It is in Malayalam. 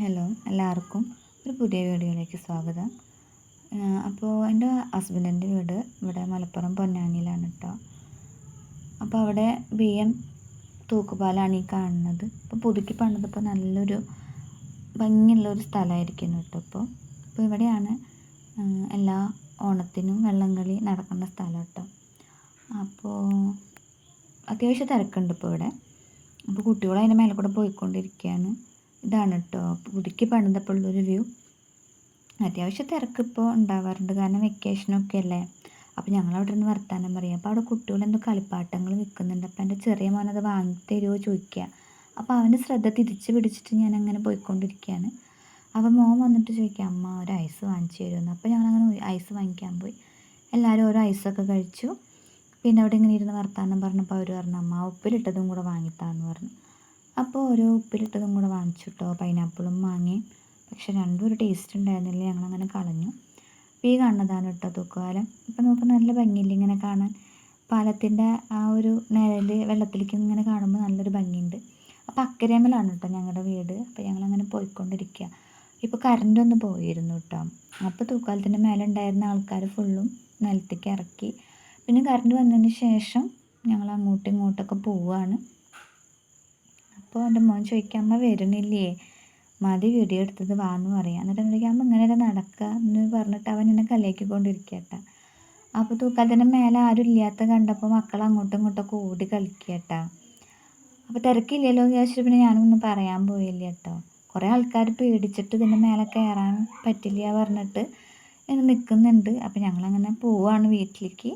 ഹലോ, എല്ലാവർക്കും ഒരു പുതിയ വീഡിയോയിലേക്ക് സ്വാഗതം. അപ്പോൾ എൻ്റെ ഹസ്ബൻഡിൻ്റെ വീട് ഇവിടെ മലപ്പുറം പൊന്നാനിയിലാണ് കേട്ടോ. അപ്പോൾ അവിടെ BM തൂക്കുപാലമാണ് ഈ കാണുന്നത്. ഇപ്പോൾ പുതുക്കി പണിതപ്പോൾ നല്ലൊരു ഭംഗിയുള്ളൊരു സ്ഥലമായിരിക്കുന്നു കേട്ടോ. അപ്പോൾ ഇവിടെയാണ് എല്ലാ ഓണത്തിനും വള്ളംകളി നടക്കുന്ന സ്ഥലം കേട്ടോ. അപ്പോൾ അത്യാവശ്യം തിരക്കുണ്ട് ഇപ്പോൾ ഇവിടെ. അപ്പോൾ കുട്ടികൾ അതിൻ്റെ മേലെ കൂടെ പോയിക്കൊണ്ടിരിക്കുകയാണ്. ഇതാണ് കേട്ടോ പുതുക്കി പണിതപ്പോഴുള്ളൊരു വ്യൂ. അത്യാവശ്യം തിരക്ക് ഇപ്പോൾ ഉണ്ടാവാറുണ്ട്, കാരണം വെക്കേഷനൊക്കെ അല്ലേ. അപ്പോൾ ഞങ്ങളവിടെ നിന്ന് വർത്താനം പറയും. അപ്പോൾ അവിടെ കുട്ടികളെന്തോ കളിപ്പാട്ടങ്ങൾ വിൽക്കുന്നുണ്ട്. അപ്പോൾ എൻ്റെ ചെറിയ മോനത് വാങ്ങി തരുമോ ചോദിക്കുക. അപ്പോൾ അവൻ്റെ ശ്രദ്ധ തിരിച്ച് പിടിച്ചിട്ട് ഞാൻ അങ്ങനെ പോയിക്കൊണ്ടിരിക്കുകയാണ്. അപ്പോൾ മോൻ വന്നിട്ട് ചോദിക്കുക, അമ്മ ഒരു ഐസ് വാങ്ങിച്ചു തരുമെന്ന്. അപ്പോൾ ഞങ്ങളങ്ങനെ ഐസ് വാങ്ങിക്കാൻ പോയി. എല്ലാവരും ഓരോ ഐസൊക്കെ കഴിച്ചു. പിന്നെ അവിടെ ഇങ്ങനെ ഇരുന്ന് വർത്താനം പറഞ്ഞപ്പോൾ അവർ പറഞ്ഞു, അമ്മ ഉപ്പിലിട്ടതും കൂടെ വാങ്ങിത്താന്ന് പറഞ്ഞു. അപ്പോൾ ഓരോ ഉപ്പിലിട്ടതും കൂടെ വാങ്ങിച്ചു കേട്ടോ, പൈനാപ്പിളും മാങ്ങയും. പക്ഷെ രണ്ടും ഒരു ടേസ്റ്റ് ഉണ്ടായിരുന്നില്ല, ഞങ്ങളങ്ങനെ കളഞ്ഞു. അപ്പോൾ ഈ കാണുന്നതാണ് കേട്ടോ തൂക്കുപാലം. ഇപ്പോൾ നമുക്ക് നല്ല ഭംഗിയില്ല ഇങ്ങനെ കാണാൻ. പാലത്തിൻ്റെ ആ ഒരു നിഴൽ വെള്ളത്തിലേക്ക് ഇങ്ങനെ കാണുമ്പോൾ നല്ലൊരു ഭംഗിയുണ്ട്. അപ്പോൾ അക്കരേമ്മലാണ് കേട്ടോ ഞങ്ങളുടെ വീട്. അപ്പോൾ ഞങ്ങളങ്ങനെ പോയിക്കൊണ്ടിരിക്കുക. ഇപ്പോൾ കറണ്ടൊന്ന് പോയിരുന്നു കേട്ടോ. അപ്പോൾ തൂക്കുപാലത്തിൻ്റെ മേലെ ഉണ്ടായിരുന്ന ആൾക്കാർ ഫുള്ളും നിലത്തേക്ക് ഇറക്കി. പിന്നെ കറണ്ട് വന്നതിന് ശേഷം ഞങ്ങൾ അങ്ങോട്ടും ഇങ്ങോട്ടൊക്കെ പോവുകയാണ്. അപ്പോൾ എൻ്റെ മോൻ ചോദിക്കുക, അമ്മ വരുന്നില്ലേ, മതി വീഡിയോ എടുത്തത് വാന്ന് പറയാം. എന്നിട്ട് എന്തൊക്കെയാ അമ്മ ഇങ്ങനെയൊക്കെ നടക്കുക എന്ന് പറഞ്ഞിട്ട് അവൻ എന്നെ കളിയാക്കിക്കൊണ്ടിരിക്കട്ടാ. അപ്പോൾ തൂക്കാലത്തിൻ്റെ മേലെ ആരും ഇല്ലാത്ത കണ്ടപ്പോൾ മക്കൾ അങ്ങോട്ടും ഇങ്ങോട്ടൊക്കെ ഓടി കളിക്കട്ടാ. അപ്പോൾ തിരക്കില്ലല്ലോ എന്ന് വിചാരിച്ചിട്ട് പിന്നെ ഞാനൊന്നും പറയാൻ പോയില്ല കേട്ടോ. കുറേ ആൾക്കാർ പേടിച്ചിട്ട് ഇതിൻ്റെ മേലെ കയറാൻ പറ്റില്ല പറഞ്ഞിട്ട് ഇങ്ങനെ നിൽക്കുന്നുണ്ട്. അപ്പോൾ ഞങ്ങളങ്ങനെ പോവുകയാണ് വീട്ടിലേക്ക്.